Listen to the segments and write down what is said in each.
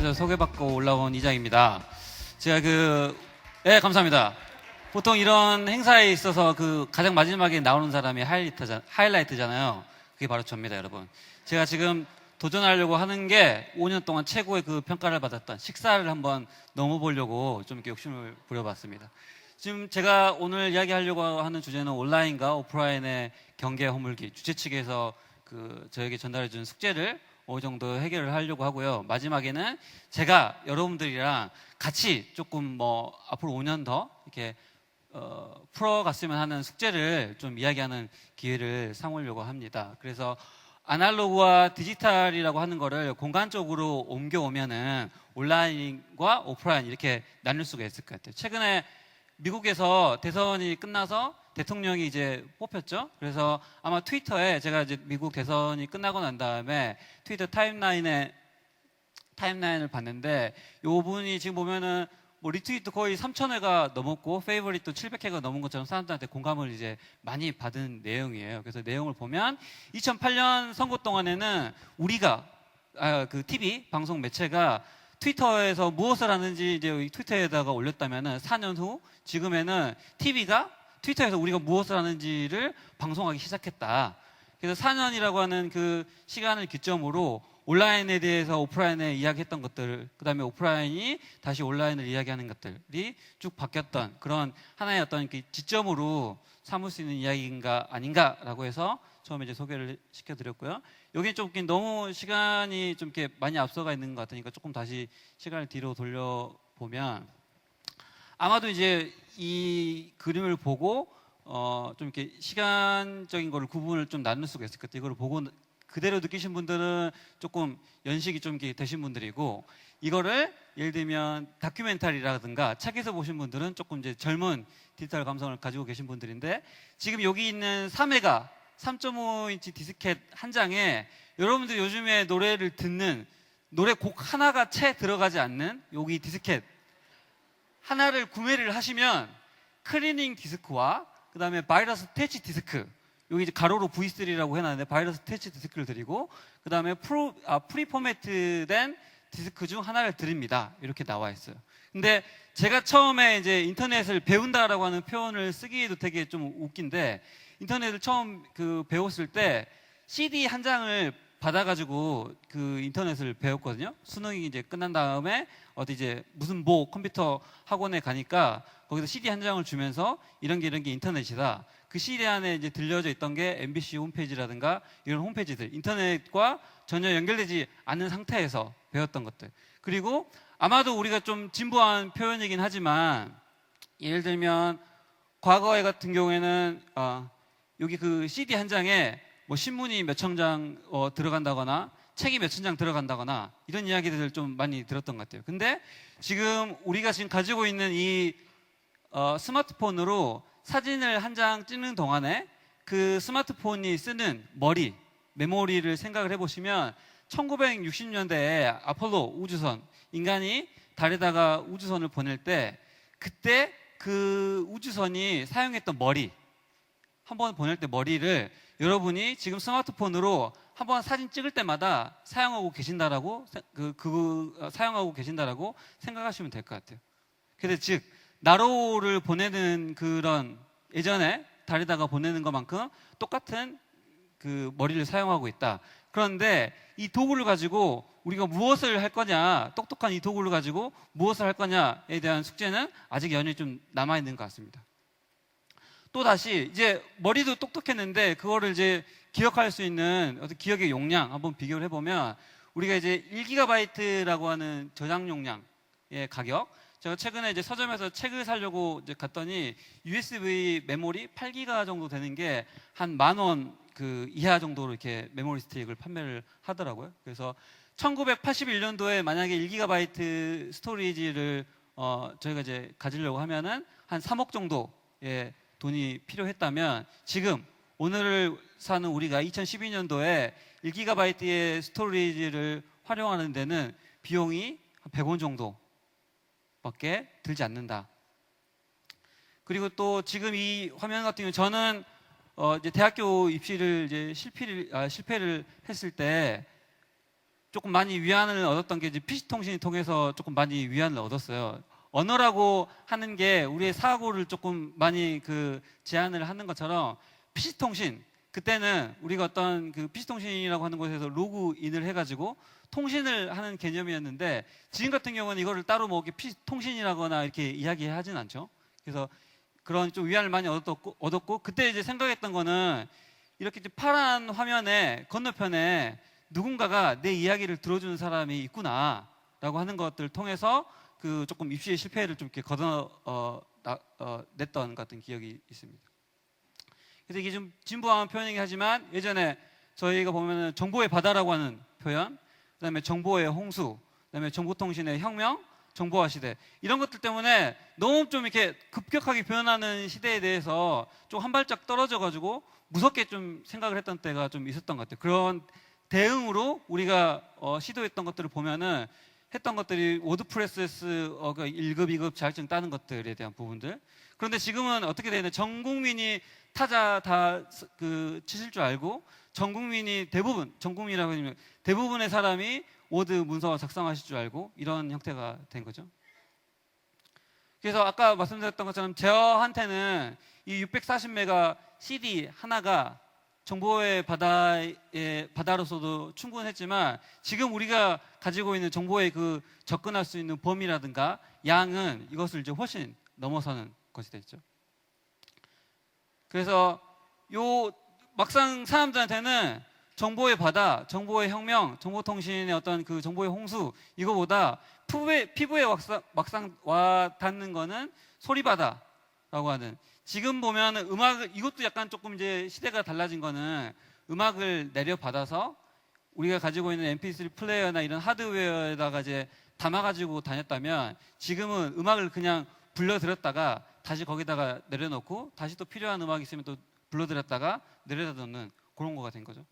인터넷에서 소개받고 올라온 이장입니다. 제가 네, 감사합니다. 보통 이런 행사에 있어서 가장 마지막에 나오는 사람이 하이라이트잖아요. 그게 바로 저입니다, 여러분. 제가 지금 도전하려고 하는 게 5년 동안 최고의 평가를 받았던 식사를 한번 넘어보려고 좀 이렇게 욕심을 부려봤습니다. 지금 제가 오늘 이야기하려고 하는 주제는 온라인과 오프라인의 경계 허물기, 주최 측에서 저에게 전달해준 숙제를 어느 정도 해결을 하려고 하고요. 마지막에는 제가 여러분들이랑 같이 조금 앞으로 5년 더 이렇게 풀어갔으면 하는 숙제를 좀 이야기하는 기회를 삼으려고 합니다. 그래서 아날로그와 디지털이라고 하는 거를 공간적으로 옮겨오면은 온라인과 오프라인 이렇게 나눌 수가 있을 것 같아요. 최근에 미국에서 대선이 끝나서 대통령이 이제 뽑혔죠. 그래서 아마 트위터에 제가 이제 미국 대선이 끝나고 난 다음에 트위터 타임라인을 봤는데, 요 분이 지금 보면은 리트윗도 거의 3,000회가 넘었고 페이버릿도 700회가 넘은 것처럼 사람들한테 공감을 이제 많이 받은 내용이에요. 그래서 내용을 보면 2008년 선거 동안에는 우리가 TV 방송 매체가 트위터에서 무엇을 하는지 이제 트위터에다가 올렸다면은 4년 후 지금에는 TV가 트위터에서 우리가 무엇을 하는지를 방송하기 시작했다. 그래서 4년이라고 하는 그 시간을 기점으로 온라인에 대해서 오프라인에 이야기했던 것들, 그 다음에 오프라인이 다시 온라인을 이야기하는 것들이 쭉 바뀌었던 그런 하나의 어떤 지점으로 삼을 수 있는 이야기인가 아닌가라고 해서 처음에 이제 소개를 시켜드렸고요. 여기 좀 너무 시간이 좀 이렇게 많이 앞서가 있는 것 같으니까 조금 다시 시간을 뒤로 돌려보면, 아마도 이제 이 그림을 보고 좀 이렇게 시간적인 거를 구분을 좀 나눌 수가 있을 것 같아요. 이걸 보고 그대로 느끼신 분들은 조금 연식이 좀 이렇게 되신 분들이고, 이거를 예를 들면 다큐멘터리라든가 책에서 보신 분들은 조금 이제 젊은 디지털 감성을 가지고 계신 분들인데, 지금 여기 있는 3회가 3.5인치 디스켓 한 장에 여러분들 요즘에 노래를 듣는 노래 곡 하나가 채 들어가지 않는 여기 디스켓 하나를 구매를 하시면 클리닝 디스크와 그 다음에 바이러스 퇴치 디스크, 여기 이제 가로로 V3라고 해놨는데 바이러스 퇴치 디스크를 드리고, 그 다음에 프리 포매트된 디스크 중 하나를 드립니다. 이렇게 나와 있어요. 근데 제가 처음에 이제 인터넷을 배운다라고 하는 표현을 쓰기에도 되게 좀 웃긴데, 인터넷을 처음 배웠을 때 CD 한 장을 받아가지고 인터넷을 배웠거든요. 수능이 이제 끝난 다음에 어디 이제 무슨 컴퓨터 학원에 가니까 거기서 CD 한 장을 주면서 이런 게 인터넷이다. 그 CD 안에 이제 들려져 있던 게 MBC 홈페이지라든가 이런 홈페이지들, 인터넷과 전혀 연결되지 않는 상태에서 배웠던 것들. 그리고 아마도 우리가 좀 진부한 표현이긴 하지만, 예를 들면 과거에 같은 경우에는 여기 CD 한 장에 신문이 몇천 장 들어간다거나 책이 몇천 장 들어간다거나 이런 이야기들을 좀 많이 들었던 것 같아요. 근데 지금 우리가 지금 가지고 있는 이 스마트폰으로 사진을 한 장 찍는 동안에 그 스마트폰이 쓰는 메모리를 생각을 해보시면, 1960년대에 아폴로 우주선, 인간이 달에다가 우주선을 보낼 때 그때 그 우주선이 사용했던 한번 보낼 때 머리를 여러분이 지금 스마트폰으로 한번 사진 찍을 때마다 사용하고 계신다라고 생각하시면 될 것 같아요. 그래서 즉 나로를 보내는 그런 예전에 달에다가 보내는 것만큼 똑같은 머리를 사용하고 있다. 그런데 이 도구를 가지고 우리가 무엇을 할 거냐, 똑똑한 이 도구를 가지고 무엇을 할 거냐에 대한 숙제는 아직 연연히 좀 남아있는 것 같습니다. 또 다시 이제 머리도 똑똑했는데 그거를 이제 기억할 수 있는 어떤 기억의 용량 한번 비교를 해보면, 우리가 이제 1GB라고 하는 저장 용량의 가격, 제가 최근에 이제 서점에서 책을 사려고 이제 갔더니 USB 메모리 8기가 정도 되는 게 한 10,000원 이하 정도로 이렇게 메모리 스틱을 판매를 하더라고요. 그래서 1981년도에 만약에 1GB 스토리지를 저희가 이제 가지려고 하면은 한 3억 정도의 돈이 필요했다면, 지금 오늘을 사는 우리가 2012년도에 1GB의 스토리지를 활용하는 데는 비용이 한 100원 정도밖에 들지 않는다. 그리고 또 지금 이 화면 같은 경우 저는 이제 대학교 입시를 이제 실패를 했을 때 조금 많이 위안을 얻었던 게 이제 PC통신을 통해서 조금 많이 위안을 얻었어요. 언어라고 하는 게 우리의 사고를 조금 많이 그 제한을 하는 것처럼 PC통신, 그때는 우리가 어떤 그 PC통신이라고 하는 곳에서 로그인을 해가지고 통신을 하는 개념이었는데, 지금 같은 경우는 이거를 따로 뭐 PC통신이라거나 이렇게 이야기하진 않죠. 그래서 그런 좀 위안을 많이 얻었고 그때 이제 생각했던 거는 이렇게 파란 화면에 건너편에 누군가가 내 이야기를 들어주는 사람이 있구나라고 하는 것들을 통해서 그 조금 입시의 실패를 좀 이렇게 냈던 같은 기억이 있습니다. 그래서 이게 좀 진부한 표현이긴 하지만 예전에 저희가 보면은 정보의 바다라고 하는 표현, 그다음에 정보의 홍수, 그다음에 정보통신의 혁명, 정보화 시대, 이런 것들 때문에 너무 좀 이렇게 급격하게 변하는 시대에 대해서 좀 한 발짝 떨어져 가지고 무섭게 좀 생각을 했던 때가 좀 있었던 것 같아요. 그런 대응으로 우리가 시도했던 것들을 보면은 했던 것들이 워드프레스 1급, 2급 자격증 따는 것들에 대한 부분들. 그런데 지금은 어떻게 되냐, 전 국민이 타자 다 치실 줄 알고 전 국민이 전 국민이라고 하면 대부분의 사람이 워드 문서 작성하실 줄 알고 이런 형태가 된 거죠. 그래서 아까 말씀드렸던 것처럼 저한테는 이 640메가 CD 하나가 정보의 바다로서도 충분했지만 지금 우리가 가지고 있는 정보의 그 접근할 수 있는 범위라든가 양은 이것을 이제 훨씬 넘어서는 것이 됐죠. 그래서 막상 사람들한테는 정보의 바다, 정보의 혁명, 정보통신의 어떤 그 정보의 홍수, 이거보다 피부에 막상 와 닿는 거는 소리바다라고 하는, 지금 보면 이것도 약간 조금 이제 시대가 달라진 거는 음악을 내려받아서 우리가 가지고 있는 MP3 플레이어나 이런 하드웨어에다가 이제 담아가지고 다녔다면 지금은 음악을 그냥 불러들였다가 다시 거기다가 내려놓고 다시 또 필요한 음악이 있으면 또 불러들였다가 내려다 놓는 그런 거가 된 거죠.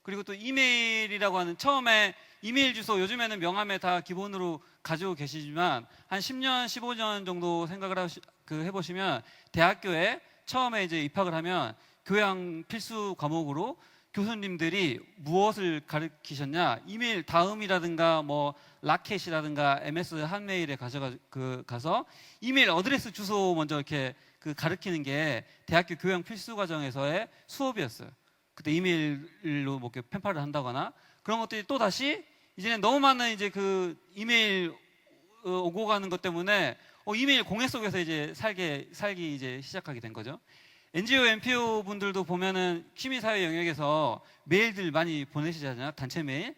그리고 또 이메일이라고 하는, 처음에 이메일 주소 요즘에는 명함에 다 기본으로 가지고 계시지만 한 10년, 15년 정도 생각을 해보시면 대학교에 처음에 이제 입학을 하면 교양 필수 과목으로 교수님들이 무엇을 가르치셨냐, 이메일 다음이라든가 뭐 라켓이라든가 MS 한메일에 가서 이메일 어드레스 주소 먼저 이렇게 가르치는 게 대학교 교양 필수 과정에서의 수업이었어요. 그때 이메일로 뭐 이렇게 펜팔을 한다거나 그런 것들이 또 다시 이제는 너무 많은 이제 그 이메일 오고 가는 것 때문에 이메일 공해 속에서 이제 살기 이제 시작하게 된 거죠. NGO, NPO 분들도 보면은 시민사회 영역에서 메일들 많이 보내시잖아요. 단체 메일.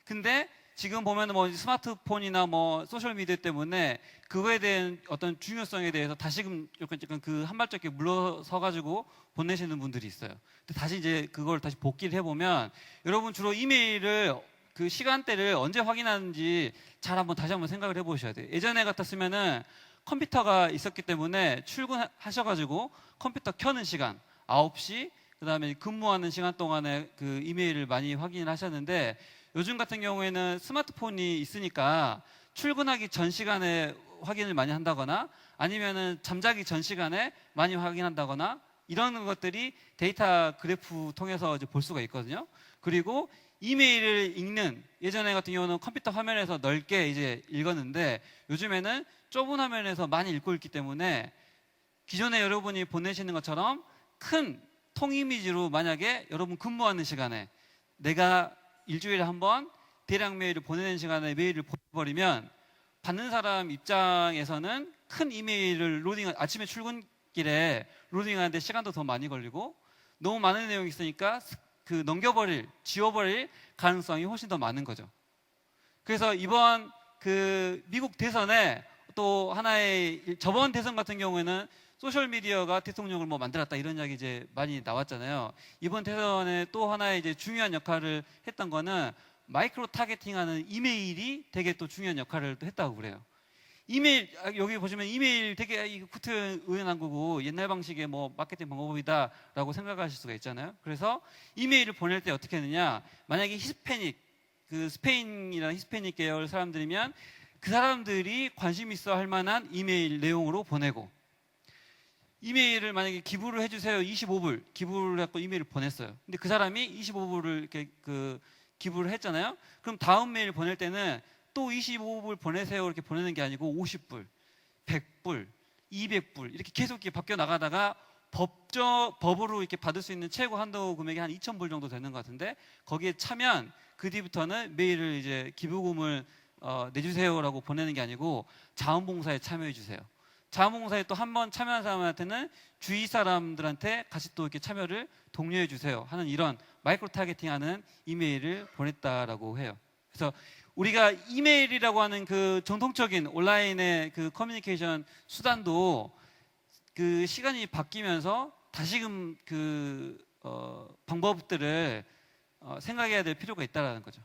근데 지금 보면은 뭐 스마트폰이나 뭐 소셜미디어 때문에 그거에 대한 어떤 중요성에 대해서 다시금 약간 그 한 발짝 물러서가지고 보내시는 분들이 있어요. 근데 다시 이제 그걸 다시 복기를 해보면 여러분 주로 이메일을 그 시간대를 언제 확인하는지 잘 다시 한번 생각을 해보셔야 돼요. 예전에 같았으면은 컴퓨터가 있었기 때문에 출근하셔가지고 컴퓨터 켜는 시간 9시, 그 다음에 근무하는 시간 동안에 그 이메일을 많이 확인을 하셨는데, 요즘 같은 경우에는 스마트폰이 있으니까 출근하기 전 시간에 확인을 많이 한다거나 아니면은 잠자기 전 시간에 많이 확인한다거나 이런 것들이 데이터 그래프 통해서 이제 볼 수가 있거든요. 그리고 이메일을 읽는, 예전에 같은 경우는 컴퓨터 화면에서 넓게 이제 읽었는데 요즘에는 좁은 화면에서 많이 읽고 있기 때문에 기존에 여러분이 보내시는 것처럼 큰 통이미지로 만약에 여러분 근무하는 시간에 내가 일주일에 한 번 대량 메일을 보내는 시간에 메일을 보내버리면 받는 사람 입장에서는 큰 이메일을 아침에 출근길에 로딩하는데 시간도 더 많이 걸리고 너무 많은 내용이 있으니까 지워버릴 가능성이 훨씬 더 많은 거죠. 그래서 이번 미국 대선에 또 하나의, 저번 대선 같은 경우에는 소셜미디어가 대통령을 만들었다 이런 이야기 이제 많이 나왔잖아요. 이번 대선에 또 하나의 이제 중요한 역할을 했던 거는 마이크로 타겟팅하는 이메일이 되게 또 중요한 역할을 또 했다고 그래요. 이메일, 여기 보시면 이메일 되게 구태 의연한 거고 옛날 방식의 마케팅 방법이다라고 생각하실 수가 있잖아요. 그래서 이메일을 보낼 때 어떻게 하느냐, 만약에 스페인이라는 히스패닉 계열 사람들이면 그 사람들이 관심 있어 할 만한 이메일 내용으로 보내고, 이메일을 만약에 기부를 해주세요 25불 기부를 해서 이메일을 보냈어요. 근데 그 사람이 25불을 이렇게 기부를 했잖아요. 그럼 다음 메일 보낼 때는 또 25불 보내세요 이렇게 보내는 게 아니고 50불, 100불, 200불 이렇게 계속 이렇게 바뀌어 나가다가 법으로 이렇게 받을 수 있는 최고 한도 금액이 한 2,000불 정도 되는 것 같은데 거기에 차면 그 뒤부터는 메일을 이제 기부금을 내주세요라고 보내는 게 아니고 자원봉사에 참여해 주세요. 자원봉사에 또 한 번 참여한 사람한테는 주위 사람들한테 같이 또 이렇게 참여를 독려해 주세요 하는 이런 마이크로 타겟팅하는 이메일을 보냈다라고 해요. 그래서 우리가 이메일이라고 하는 그 전통적인 온라인의 그 커뮤니케이션 수단도 그 시간이 바뀌면서 다시금 그 방법들을 생각해야 될 필요가 있다라는 거죠.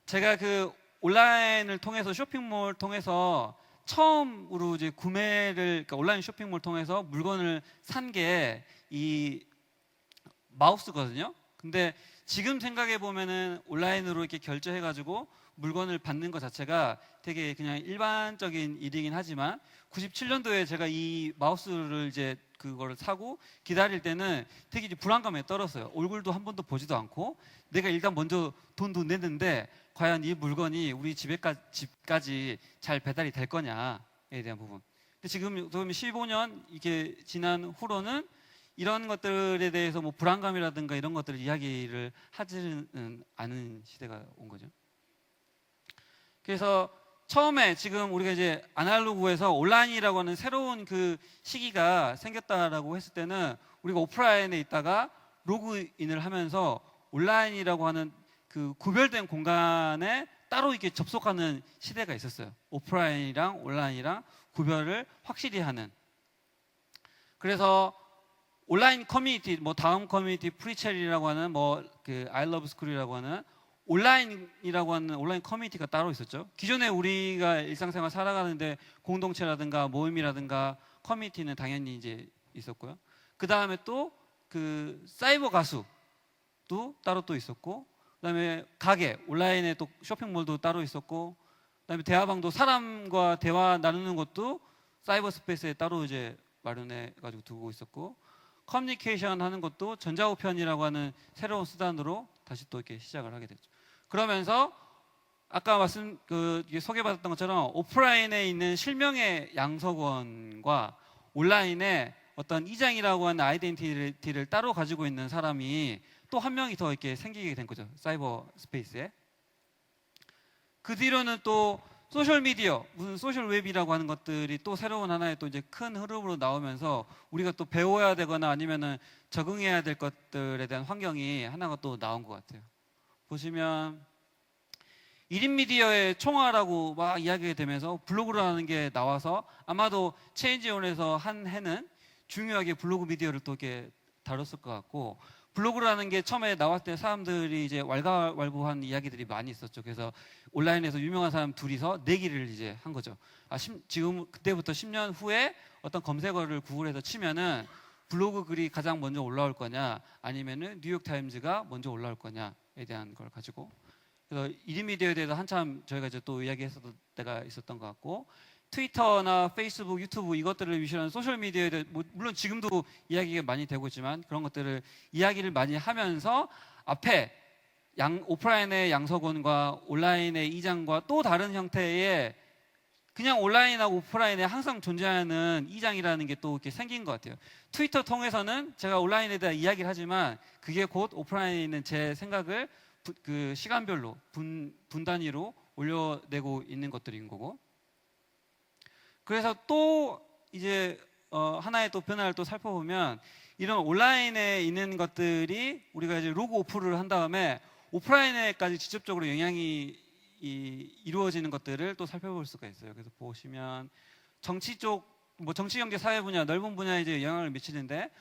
제가 그 온라인을 통해서 쇼핑몰 통해서 처음으로 이제 구매를 그러니까 온라인 쇼핑몰 통해서 물건을 산 게 이 마우스거든요. 근데 지금 생각해 보면은 온라인으로 이렇게 결제해 가지고 물건을 받는 것 자체가 되게 그냥 일반적인 일이긴 하지만 97년도에 제가 이 마우스를 이제 그거를 사고 기다릴 때는 되게 이제 불안감에 떨었어요. 얼굴도 한 번도 보지도 않고 내가 일단 먼저 돈도 냈는데 과연 이 물건이 우리 집까지 잘 배달이 될 거냐에 대한 부분. 근데 지금 15년 이렇게 지난 후로는 이런 것들에 대해서 뭐 불안감이라든가 이런 것들을 이야기를 하지는 않은 시대가 온 거죠. 그래서 처음에 지금 우리가 이제 아날로그에서 온라인이라고 하는 새로운 그 시기가 생겼다라고 했을 때는 우리가 오프라인에 있다가 로그인을 하면서 온라인이라고 하는 그 구별된 공간에 따로 이렇게 접속하는 시대가 있었어요. 오프라인이랑 온라인이랑 구별을 확실히 하는. 그래서 온라인 커뮤니티, 뭐 다음 커뮤니티, 프리첼이라고 하는 뭐 그 I Love School이라고 하는 온라인이라고 하는 온라인 커뮤니티가 따로 있었죠. 기존에 우리가 일상생활 살아가는데 공동체라든가 모임이라든가 커뮤니티는 당연히 이제 있었고요. 그 다음에 또 그 사이버 가수도 따로 또 있었고, 그다음에 가게 온라인에 또 쇼핑몰도 따로 있었고, 그다음에 대화방도 사람과 대화 나누는 것도 사이버 스페이스에 따로 이제 마련해 가지고 두고 있었고, 커뮤니케이션 하는 것도 전자우편이라고 하는 새로운 수단으로 다시 또 이렇게 시작을 하게 됐죠. 그러면서 아까 소개받았던 것처럼 오프라인에 있는 실명의 양석원과 온라인에 어떤 이장이라고 하는 아이덴티티를 따로 가지고 있는 사람이 또 한 명이 더 이렇게 생기게 된 거죠. 사이버 스페이스에. 그 뒤로는 또 소셜 미디어, 무슨 소셜 웹이라고 하는 것들이 또 새로운 하나의 또 이제 큰 흐름으로 나오면서 우리가 또 배워야 되거나 아니면은 적응해야 될 것들에 대한 환경이 하나가 또 나온 것 같아요. 보시면 1인 미디어의 총화라고 막 이야기가 되면서 블로그라는 게 나와서 아마도 체인지온에서 한 해는 중요하게 블로그 미디어를 또 이렇게 다뤘을 것 같고, 블로그라는 게 처음에 나왔을 때 사람들이 이제 왈가왈부한 이야기들이 많이 있었죠. 그래서 온라인에서 유명한 사람 둘이서 내기를 이제 한 거죠. 지금 그때부터 10년 후에 어떤 검색어를 구글에서 치면은 블로그 글이 가장 먼저 올라올 거냐, 아니면은 뉴욕타임즈가 먼저 올라올 거냐에 대한 걸 가지고, 그래서 1인 미디어에 대해서 한참 저희가 이제 또 이야기했었던 때가 있었던 것 같고, 트위터나 페이스북, 유튜브 이것들을 위시하는 소셜 미디어에 대해 물론 지금도 이야기가 많이 되고 있지만 그런 것들을 이야기를 많이 하면서 앞에 오프라인의 양석원과 온라인의 이장과 또 다른 형태의 그냥 온라인하고 오프라인에 항상 존재하는 이장이라는 게 또 이렇게 생긴 것 같아요. 트위터 통해서는 제가 온라인에 대한 이야기를 하지만 그게 곧 오프라인에 있는 제 생각을 그 시간별로 분 단위로 올려내고 있는 것들인 거고, 그래서 또 이제 하나의 또 변화를 또 살펴보면 이런 온라인에 있는 것들이 우리가 이제 로그 오프를 한 다음에 오프라인에까지 직접적으로 영향이 이루어지는 것들을 또 살펴볼 수가 있어요. 그래서 보시면 정치 쪽, 뭐 정치, 경제, 사회 분야 넓은 분야에 이제 영향을 미치는데,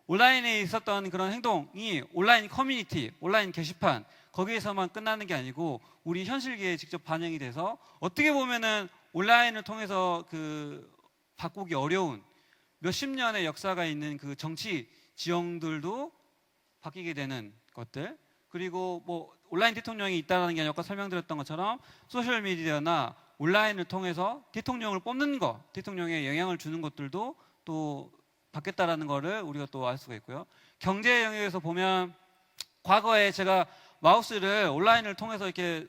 온라인에 있었던 그런 행동이 온라인 커뮤니티, 온라인 게시판 거기에서만 끝나는 게 아니고 우리 현실계에 직접 반영이 돼서 어떻게 보면은 온라인을 통해서 그 바꾸기 어려운 몇십 년의 역사가 있는 그 정치 지형들도 바뀌게 되는 것들, 그리고 뭐 온라인 대통령이 있다는 게 아까 설명드렸던 것처럼 소셜 미디어나 온라인을 통해서 대통령을 뽑는 거, 대통령에 영향을 주는 것들도 또 바뀌었다라는 거를 우리가 또 알 수가 있고요. 경제 영역에서 보면 과거에 제가 마우스를 온라인을 통해서 이렇게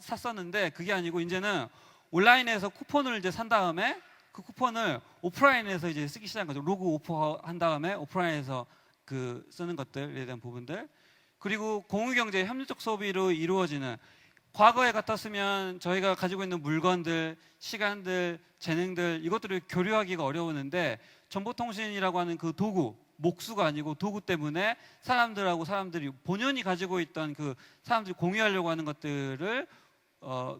샀었는데 그게 아니고 이제는 온라인에서 쿠폰을 이제 산 다음에 그 쿠폰을 오프라인에서 이제 쓰기 시작한 거죠. 로그 오프한 다음에 오프라인에서 그 쓰는 것들에 대한 부분들. 그리고 공유경제 협력적 소비로 이루어지는, 과거에 같았으면 저희가 가지고 있는 물건들, 시간들, 재능들 이것들을 교류하기가 어려웠는데 정보통신이라고 하는 그 도구, 목수가 아니고 도구 때문에 사람들하고 사람들이 본연이 가지고 있던 그 사람들이 공유하려고 하는 것들을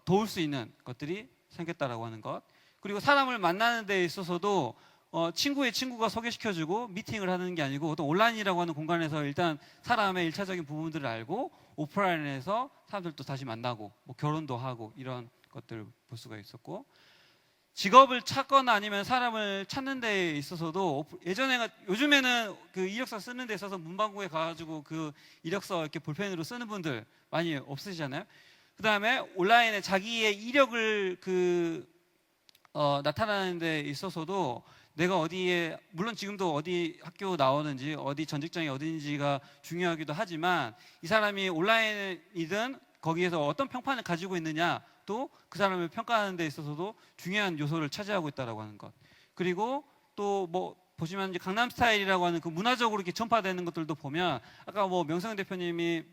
도울 수 있는 것들이 생겼다라고 하는 것. 그리고 사람을 만나는 데 있어서도 친구의 친구가 소개시켜주고 미팅을 하는 게 아니고 어떤 온라인이라고 하는 공간에서 일단 사람의 일차적인 부분들을 알고 오프라인에서 사람들도 다시 만나고 뭐 결혼도 하고 이런 것들을 볼 수가 있었고, 직업을 찾거나 아니면 사람을 찾는 데 있어서도 예전에, 요즘에는 그 이력서 쓰는 데 있어서 문방구에 가가지고 그 이력서 이렇게 볼펜으로 쓰는 분들 많이 없으시잖아요. 그 다음에 온라인에 자기의 이력을 나타나는 데 있어서도 내가 어디에, 물론 지금도 어디 학교 나오는지 어디 전 직장이 어딘지가 중요하기도 하지만 이 사람이 온라인이든 거기에서 어떤 평판을 가지고 있느냐, 또 그 사람을 평가하는 데 있어서도 중요한 요소를 차지하고 있다고 하는 것. 그리고 또 뭐 보시면 이제 강남 스타일이라고 하는 그 문화적으로 이렇게 전파되는 것들도 보면, 아까 뭐 명성 대표님이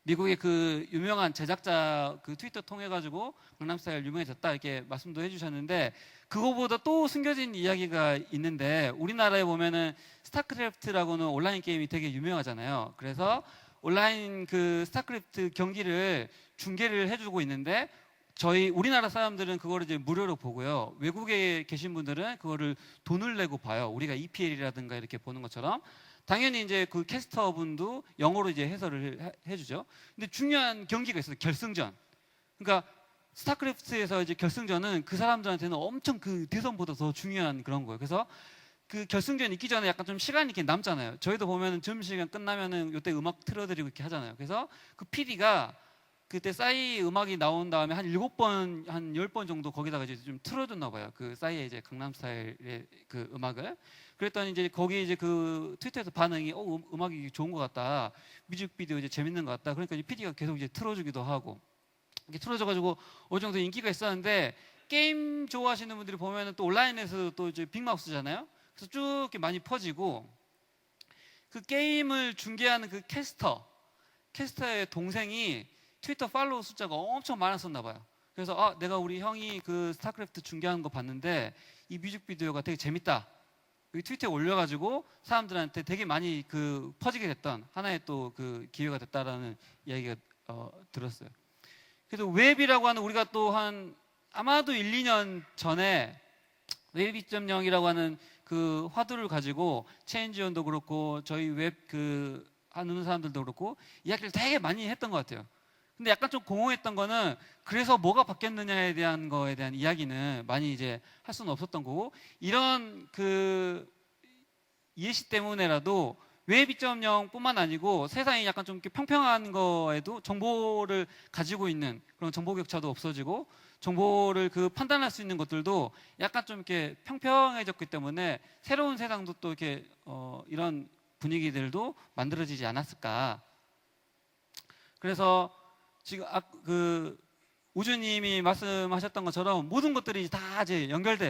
미국의 그 유명한 제작자 그 트위터 통해 가지고 강남 스타일 유명해졌다 이렇게 말씀도 해주셨는데, 그거보다 또 숨겨진 이야기가 있는데, 우리나라에 보면은 스타크래프트라고는 온라인 게임이 되게 유명하잖아요. 그래서 온라인 그 스타크래프트 경기를 중계를 해주고 있는데 저희 우리나라 사람들은 그거를 이제 무료로 보고요. 외국에 계신 분들은 그거를 돈을 내고 봐요. 우리가 EPL이라든가 이렇게 보는 것처럼. 당연히 이제 그 캐스터분도 영어로 이제 해설을 해주죠. 근데 중요한 경기가 있어요. 결승전. 그러니까 스타크래프트에서 이제 결승전은 그 사람들한테는 엄청 그 대선보다 더 중요한 그런 거예요. 그래서 그 결승전 있기 전에 약간 좀 시간이 이렇게 남잖아요. 저희도 보면은 점심시간 끝나면은 이때 음악 틀어드리고 이렇게 하잖아요. 그래서 그 PD가 그때 싸이 음악이 나온 다음에 한 7번, 한 10번 정도 거기다가 이제 좀 틀어줬나 봐요. 그 싸이의 이제 강남 스타일의 그 음악을. 그랬더니 이제 거기 이제 그 트위터에서 반응이 음악이 좋은 것 같다. 뮤직비디오 이제 재밌는 것 같다. 그러니까 이제 PD가 계속 이제 틀어주기도 하고. 이렇게 틀어줘가지고 어느 정도 인기가 있었는데, 게임 좋아하시는 분들이 보면은 또 온라인에서 또 이제 빅마우스잖아요. 그래서 쭉 이렇게 많이 퍼지고, 그 게임을 중계하는 그 캐스터의 동생이 트위터 팔로우 숫자가 엄청 많았었나 봐요. 그래서 내가 우리 형이 그 스타크래프트 중계하는 거 봤는데 이 뮤직비디오가 되게 재밌다. 트위터에 올려가지고 사람들한테 되게 많이 그 퍼지게 됐던 하나의 또 그 기회가 됐다라는 이야기가 들었어요. 그래서 웹이라고 하는, 우리가 또 한 아마도 1, 2년 전에 웹 2.0이라고 하는 그 화두를 가지고 체인지온도 그렇고 저희 웹 그 하는 사람들도 그렇고 이야기를 되게 많이 했던 것 같아요. 근데 약간 좀 공허했던 거는, 그래서 뭐가 바뀌었느냐에 대한 거에 대한 이야기는 많이 이제 할 수는 없었던 거고, 이런 그 예시 때문에라도 웹 2.0뿐만 아니고 세상이 약간 좀 이렇게 평평한 거에도 정보를 가지고 있는 그런 정보 격차도 없어지고, 정보를 그 판단할 수 있는 것들도 약간 좀 이렇게 평평해졌기 때문에 새로운 세상도 또 이렇게 이런 분위기들도 만들어지지 않았을까. 그래서 지금 그 우주님이 말씀하셨던 것처럼 모든 것들이 다 이제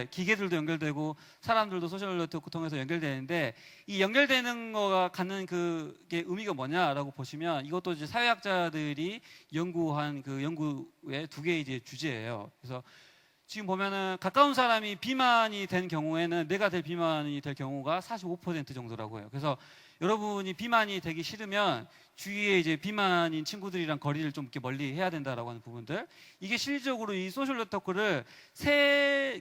기계들도 연결되고 사람들도 소셜 네트워크 통해서 연결되는데, 이 연결되는 거가 갖는 그게 의미가 뭐냐라고 보시면, 이것도 이제 사회학자들이 연구한 그 연구의 두 개의 이제 주제예요. 그래서 지금 보면은 가까운 사람이 비만이 된 경우에는 내가 될 비만이 될 경우가 45% 정도라고 해요. 그래서 여러분이 비만이 되기 싫으면 주위에 이제 비만인 친구들이랑 거리를 좀 이렇게 멀리 해야 된다라고 하는 부분들, 이게 실질적으로 이 소셜 네트워크를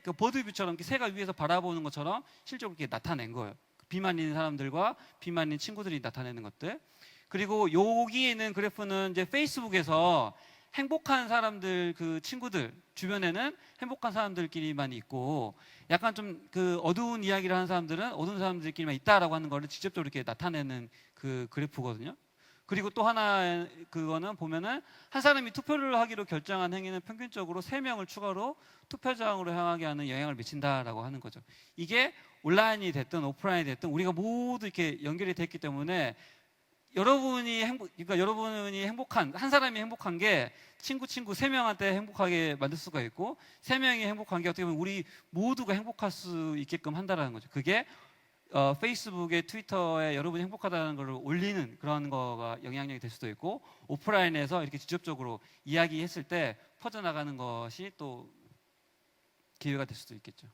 그 버드뷰처럼 새가 위에서 바라보는 것처럼 실질적으로 이렇게 나타낸 거예요. 비만인 사람들과 비만인 친구들이 나타내는 것들. 그리고 여기에 있는 그래프는 이제 페이스북에서 행복한 사람들, 그 친구들 주변에는 행복한 사람들끼리만 있고, 약간 좀 그 어두운 이야기를 하는 사람들은 어두운 사람들끼리만 있다라고 하는 거를 직접적으로 이렇게 나타내는 그 그래프거든요. 그리고 또 하나 그거는 보면은 한 사람이 투표를 하기로 결정한 행위는 평균적으로 3명을 추가로 투표장으로 향하게 하는 영향을 미친다라고 하는 거죠. 이게 온라인이 됐든 오프라인이 됐든 우리가 모두 이렇게 연결이 됐기 때문에 그러니까 여러분이 한 사람이 행복한 게 친구 3명한테 행복하게 만들 수가 있고 3명이 행복한 게 어떻게 보면 우리 모두가 행복할 수 있게끔 한다라는 거죠. 그게 페이스북에 트위터에 여러분이 행복하다는 걸 올리는 그런 거가 영향력이 될 수도 있고 오프라인에서 이렇게 직접적으로 이야기했을 때 퍼져나가는 것이 또 기회가 될 수도 있겠죠.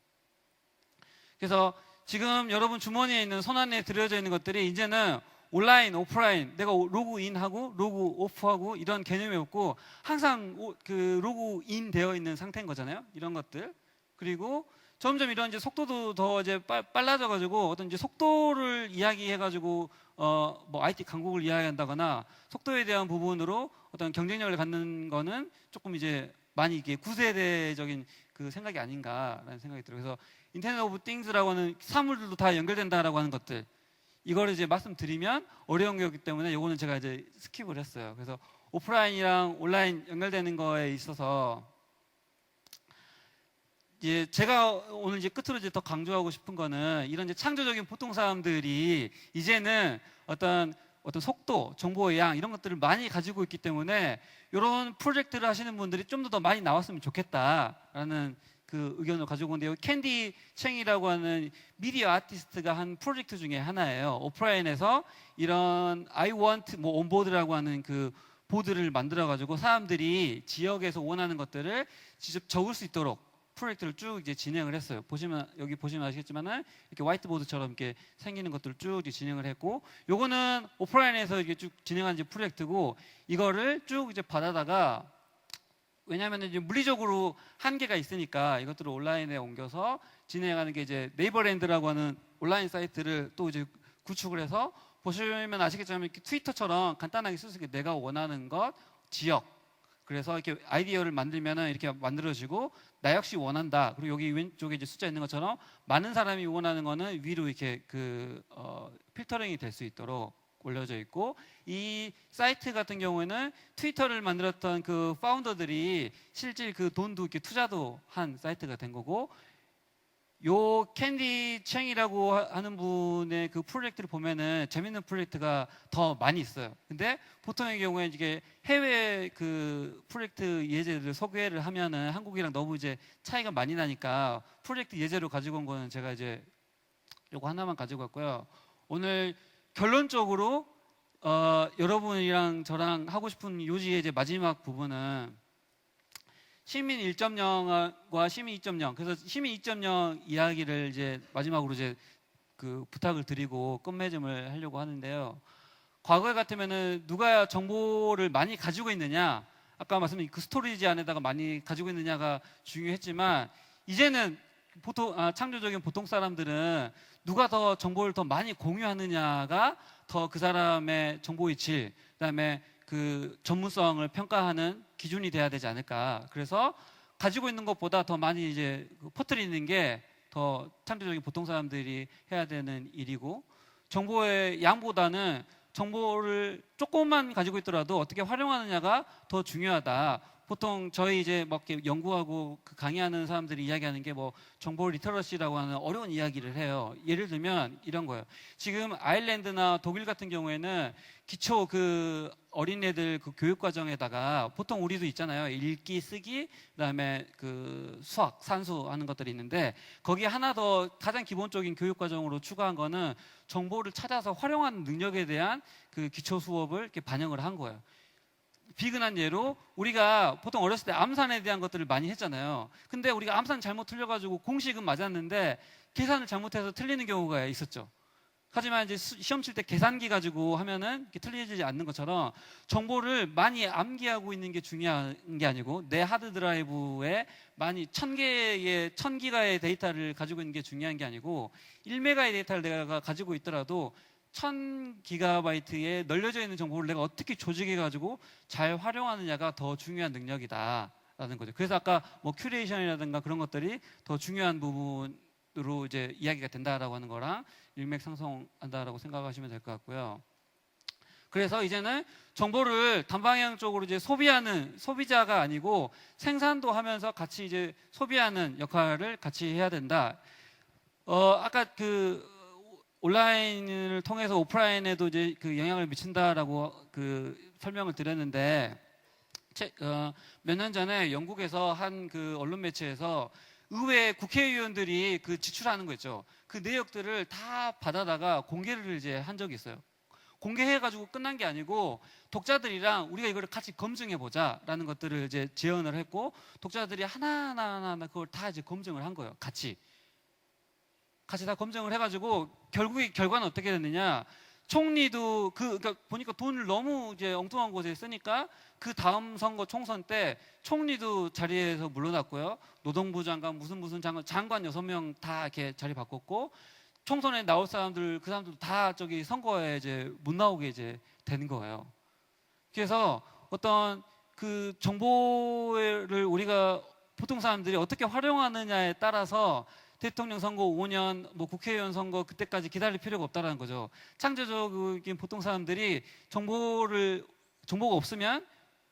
그래서 지금 여러분 주머니에 있는 손안에 들여져 있는 것들이 이제는 온라인, 오프라인, 내가 로그인하고 로그오프하고 이런 개념이 없고 항상 그 로그인 되어 있는 상태인 거잖아요. 이런 것들. 그리고 점점 이런 이제 속도도 더 이제 빨라져가지고 어떤 이제 속도를 이야기해가지고 뭐 IT 강국을 이야기한다거나 속도에 대한 부분으로 어떤 경쟁력을 갖는 거는 조금 이제 많이 이게 구세대적인 그 생각이 아닌가라는 생각이 들어요. 그래서 인터넷 오브 띵스라고 하는 사물들도 다 연결된다라고 하는 것들. 이거를 이제 말씀드리면 어려운 거였기 때문에 이거는 제가 이제 스킵을 했어요. 그래서 오프라인이랑 온라인 연결되는 거에 있어서 이제 제가 오늘 이제 끝으로 이제 더 강조하고 싶은 거는 이런 이제 창조적인 보통 사람들이 이제는 어떤 속도, 정보의 양 이런 것들을 많이 가지고 있기 때문에 이런 프로젝트를 하시는 분들이 좀 더 많이 나왔으면 좋겠다라는 그 의견을 가지고 온데요. 캔디 챙이라고 하는 미디어 아티스트가 한 프로젝트 중에 하나예요. 오프라인에서 이런 I want 뭐 온보드라고 하는 그 보드를 만들어 가지고 사람들이 지역에서 원하는 것들을 직접 적을 수 있도록 프로젝트를 쭉 이제 진행을 했어요. 여기 보시면 아시겠지만은 이렇게 화이트보드처럼 이렇게 생기는 것들을 쭉 이제 진행을 했고, 요거는 오프라인에서 이게 쭉 진행한 이제 프로젝트고, 이거를 쭉 이제 받아다가 왜냐하면 이제 물리적으로 한계가 있으니까 이것들을 온라인에 옮겨서 진행하는 게 이제 네이버랜드라고 하는 온라인 사이트를 또 이제 구축을 해서 보시면 아시겠지만 이렇게 트위터처럼 간단하게 쓸 수 있게 내가 원하는 것, 지역, 그래서 이렇게 아이디어를 만들면은 이렇게 만들어지고 나 역시 원한다. 그리고 여기 왼쪽에 이제 숫자 있는 것처럼 많은 사람이 원하는 거는 위로 이렇게 필터링이 될 수 있도록 올려져 있고, 이 사이트 같은 경우에는 트위터를 만들었던 그 파운더들이 실질 그 돈도 이렇게 투자도 한 사이트가 된 거고, 요 캔디 챙이라고 하는 분의 그 프로젝트를 보면은 재밌는 프로젝트가 더 많이 있어요. 근데 보통의 경우에 이게 해외 그 프로젝트 예제를 소개를 하면은 한국이랑 너무 이제 차이가 많이 나니까 프로젝트 예제로 가지고 온 거는 제가 이제 요거 하나만 가지고 왔고요. 오늘 결론적으로 여러분이랑 저랑 하고 싶은 요지의 이제 마지막 부분은 시민 1.0과 시민 2.0. 그래서 시민 2.0 이야기를 이제 마지막으로 이제 그 부탁을 드리고 끝맺음을 하려고 하는데요. 과거에 같으면은 누가 정보를 많이 가지고 있느냐, 아까 말씀드린 그 스토리지 안에다가 많이 가지고 있느냐가 중요했지만, 이제는 창조적인 보통 사람들은 누가 더 정보를 더 많이 공유하느냐가 더 그 사람의 정보의 질, 그다음에 그 전문성을 평가하는 기준이 돼야 되지 않을까. 그래서 가지고 있는 것보다 더 많이 이제 퍼뜨리는 게 더 창조적인 보통 사람들이 해야 되는 일이고, 정보의 양보다는 정보를 조금만 가지고 있더라도 어떻게 활용하느냐가 더 중요하다. 보통 저희 이제 막 이렇게 연구하고 그 강의하는 사람들이 이야기하는 게 뭐 정보 리터러시라고 하는 어려운 이야기를 해요. 예를 들면 이런 거예요. 지금 아일랜드나 독일 같은 경우에는 기초 그 어린애들 그 교육 과정에다가 보통 우리도 있잖아요. 읽기, 쓰기, 그다음에 그 수학, 산수 하는 것들이 있는데, 거기에 하나 더 가장 기본적인 교육 과정으로 추가한 거는 정보를 찾아서 활용하는 능력에 대한 그 기초 수업을 이렇게 반영을 한 거예요. 비근한 예로 우리가 보통 어렸을 때 암산에 대한 것들을 많이 했잖아요. 근데 우리가 암산 잘못 틀려가지고 공식은 맞았는데 계산을 잘못해서 틀리는 경우가 있었죠. 하지만 이제 시험 칠 때 계산기 가지고 하면은 이렇게 틀리지 않는 것처럼 정보를 많이 암기하고 있는 게 중요한 게 아니고, 내 하드 드라이브에 많이 1000기가의 데이터를 가지고 있는 게 중요한 게 아니고, 1메가의 데이터를 내가 가지고 있더라도 1000기가바이트에 널려져 있는 정보를 내가 어떻게 조직해 가지고 잘 활용하느냐가 더 중요한 능력이다라는 거죠. 그래서 아까 뭐 큐레이션이라든가 그런 것들이 더 중요한 부분으로 이제 이야기가 된다라고 하는 거랑 일맥상통한다라고 생각하시면 될 것 같고요. 그래서 이제는 정보를 단방향적으로 이제 소비하는 소비자가 아니고 생산도 하면서 같이 이제 소비하는 역할을 같이 해야 된다. 아까 그 온라인을 통해서 오프라인에도 이제 그 영향을 미친다라고 그 설명을 드렸는데 몇 년 전에 영국에서 한 그 언론 매체에서 의회 국회의원들이 그 지출하는 거 있죠. 그 내역들을 다 받아다가 공개를 이제 한 적이 있어요. 공개해가지고 끝난 게 아니고 독자들이랑 우리가 이걸 같이 검증해보자라는 것들을 이제 제언을 했고 독자들이 하나하나 그걸 다 이제 검증을 한 거예요. 같이 다 검증을 해가지고 결국에 결과는 어떻게 됐느냐? 총리도 그러니까 보니까 돈을 너무 이제 엉뚱한 곳에 쓰니까 그 다음 선거 총선 때 총리도 자리에서 물러났고요. 노동부 장관 무슨 장관 6명 다 이렇게 자리 바꿨고 총선에 나올 사람들 그 사람들도 다 저기 선거에 이제 못 나오게 이제 된 거예요. 그래서 어떤 그 정보를 우리가 보통 사람들이 어떻게 활용하느냐에 따라서 대통령 선거 5년, 뭐 국회의원 선거 그때까지 기다릴 필요가 없다라는 거죠. 창조적인 보통 사람들이 정보가 없으면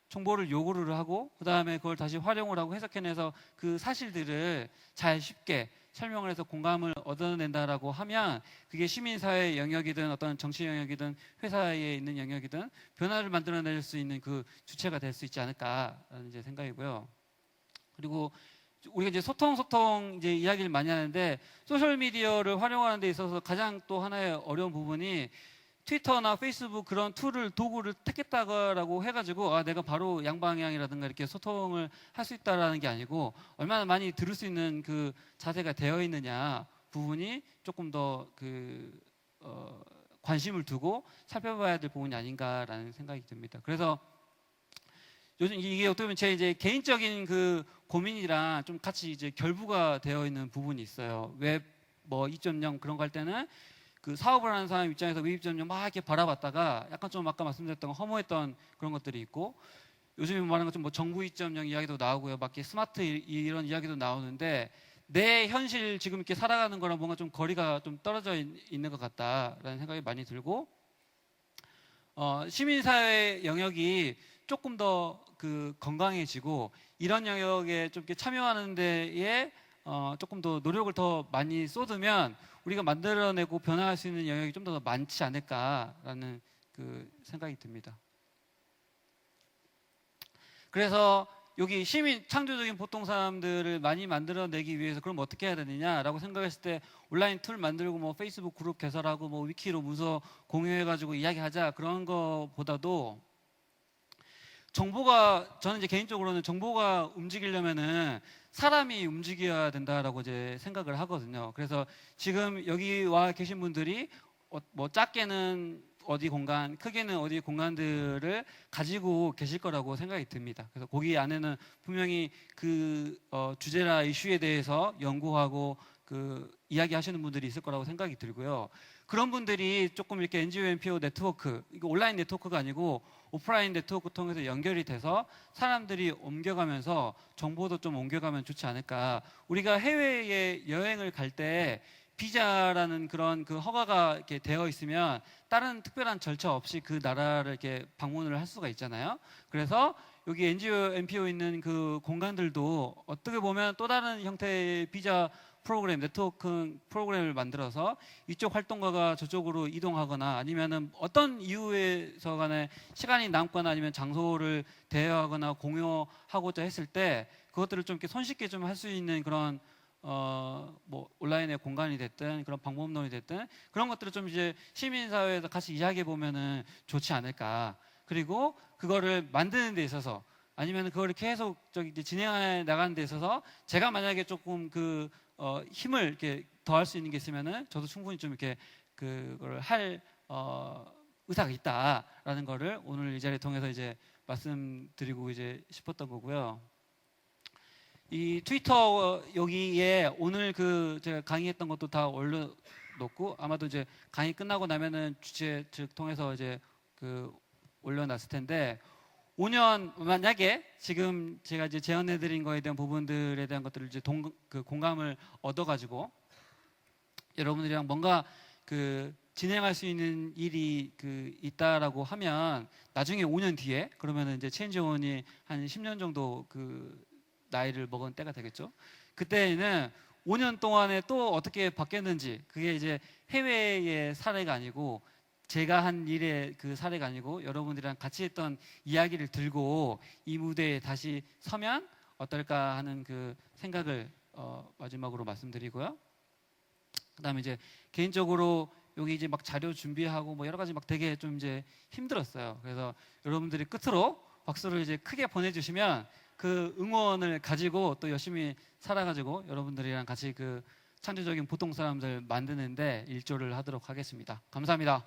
정보를 요구를 하고 그 다음에 그걸 다시 활용을 하고 해석해내서 그 사실들을 잘 쉽게 설명을 해서 공감을 얻어낸다라고 하면 그게 시민사회 영역이든 어떤 정치 영역이든 회사에 있는 영역이든 변화를 만들어낼 수 있는 그 주체가 될 수 있지 않을까라는 이제 생각이고요. 그리고 우리가 이제 소통 이제 이야기를 많이 하는데 소셜 미디어를 활용하는 데 있어서 가장 또 하나의 어려운 부분이 트위터나 페이스북 그런 도구를 택했다고 해가지고 내가 바로 양방향이라든가 이렇게 소통을 할 수 있다라는 게 아니고 얼마나 많이 들을 수 있는 그 자세가 되어 있느냐 부분이 조금 더 관심을 두고 살펴봐야 될 부분이 아닌가라는 생각이 듭니다. 그래서 요즘 이게 어떻게 보면 제 이제 개인적인 그 고민이랑 좀 같이 이제 결부가 되어 있는 부분이 있어요. 웹 뭐 2.0 그런 거 할 때는 그 사업을 하는 사람 입장에서 웹 2.0 막 이렇게 바라봤다가 약간 좀 아까 말씀드렸던 허무했던 그런 것들이 있고 요즘에 말하는 것처럼 뭐 정부 2.0 이야기도 나오고요. 막 이렇게 스마트 이런 이야기도 나오는데 내 현실 지금 이렇게 살아가는 거랑 뭔가 좀 거리가 좀 떨어져 있는 것 같다라는 생각이 많이 들고 시민사회 영역이 조금 더 그 건강해지고 이런 영역에 좀 이렇게 참여하는 데에 조금 더 노력을 더 많이 쏟으면 우리가 만들어내고 변화할 수 있는 영역이 좀 더 많지 않을까라는 그 생각이 듭니다. 그래서 여기 시민 창조적인 보통 사람들을 많이 만들어내기 위해서 그럼 어떻게 해야 되느냐라고 생각했을 때 온라인 툴 만들고 뭐 페이스북 그룹 개설하고 뭐 위키로 문서 공유해가지고 이야기하자 그런 거보다도 저는 이제 개인적으로는 정보가 움직이려면은 사람이 움직여야 된다라고 이제 생각을 하거든요. 그래서 지금 여기 와 계신 분들이 뭐 작게는 어디 공간, 크게는 어디 공간들을 가지고 계실 거라고 생각이 듭니다. 그래서 거기 안에는 분명히 그 주제나 이슈에 대해서 연구하고 그 이야기하시는 분들이 있을 거라고 생각이 들고요. 그런 분들이 조금 이렇게 NGO, NPO 네트워크, 이거 온라인 네트워크가 아니고 오프라인 네트워크 통해서 연결이 돼서 사람들이 옮겨가면서 정보도 좀 옮겨가면 좋지 않을까. 우리가 해외에 여행을 갈 때 비자라는 그런 그 허가가 이렇게 되어 있으면 다른 특별한 절차 없이 그 나라를 이렇게 방문을 할 수가 있잖아요. 그래서 여기 NGO, NPO 있는 그 공간들도 어떻게 보면 또 다른 형태의 비자 프로그램, 네트워크 프로그램을 만들어서 이쪽 활동가가 저쪽으로 이동하거나 아니면은 어떤 이유에서 간에 시간이 남거나 아니면 장소를 대여하거나 공유하고자 했을 때 그것들을 좀 이렇게 손쉽게 좀 할 수 있는 그런 뭐 온라인의 공간이 됐든 그런 방법론이 됐든 그런 것들을 좀 이제 시민사회에서 같이 이야기해 보면은 좋지 않을까. 그리고 그거를 만드는 데 있어서 아니면 그거를 계속 이제 진행해 나가는 데 있어서 제가 만약에 조금 힘을 이렇게 더할 수 있는 게 있으면은 저도 충분히 좀 이렇게 그걸 할 의사가 있다라는 거를 오늘 이 자리를 통해서 이제 말씀드리고 이제 싶었던 거고요. 이 트위터 여기에 오늘 제가 강의했던 것도 다 올려놓고 아마도 이제 강의 끝나고 나면은 주최 측 통해서 이제 올려놨을 텐데 5년 만약에 지금 제가 이제 제안해드린 거에 대한 부분들에 대한 것들을 이제 공감을 얻어가지고 여러분들이랑 뭔가 진행할 수 있는 일이 있다라고 하면 나중에 5년 뒤에 그러면은 이제 체인지원이 한 10년 정도 나이를 먹은 때가 되겠죠. 그때는 5년 동안에 또 어떻게 바뀌었는지, 그게 이제 해외의 사례가 아니고 제가 한 일의 그 사례가 아니고 여러분들이랑 같이 했던 이야기를 들고 이 무대에 다시 서면 어떨까 하는 그 생각을 마지막으로 말씀드리고요. 그다음에 이제 개인적으로 여기 이제 막 자료 준비하고 뭐 여러 가지 막 되게 좀 이제 힘들었어요. 그래서 여러분들이 끝으로 박수를 이제 크게 보내주시면 그 응원을 가지고 또 열심히 살아가지고 여러분들이랑 같이 그 창조적인 보통 사람들 만드는데 일조를 하도록 하겠습니다. 감사합니다.